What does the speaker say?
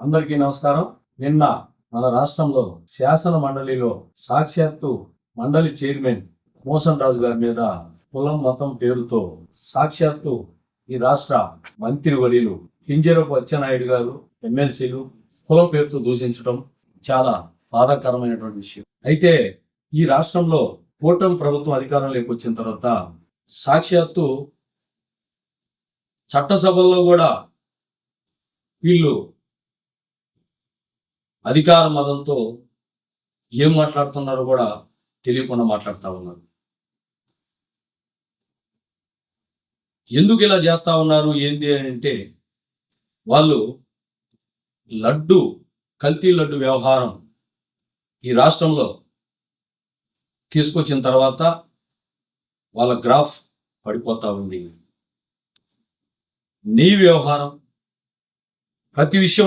అందరికీ నమస్కారం. నిన్న మన రాష్ట్రంలో శాసన మండలిలో సాక్షాత్తు మండలి చైర్మన్ మోహన్ రాజు గారి మీద కులం మతం పేరుతో సాక్షాత్తు ఈ రాష్ట్ర మంత్రివర్యులు కింజరపు అచ్చెన్నాయుడు గారు ఎమ్మెల్సీలు కులం పేరుతో దూషించడం చాలా బాధాకరమైనటువంటి విషయం. అయితే ఈ రాష్ట్రంలో కూటమి ప్రభుత్వం అధికారంలోకి వచ్చిన తర్వాత సాక్షాత్తు చట్టసభల్లో కూడా వీళ్ళు అధికార మదంతో ఏం మాట్లాడుతున్నారో కూడా తెలియకుండా మాట్లాడుతూ ఉన్నారు. ఎందుకు ఇలా చేస్తా ఉన్నారు ఏంటి అంటే, వాళ్ళు కల్తీ లడ్డు వ్యవహారం ఈ రాష్ట్రంలో తీసుకొచ్చిన తర్వాత వాళ్ళ గ్రాఫ్ పడిపోతా ఉంది. నీ వ్యవహారం ప్రతి విషయం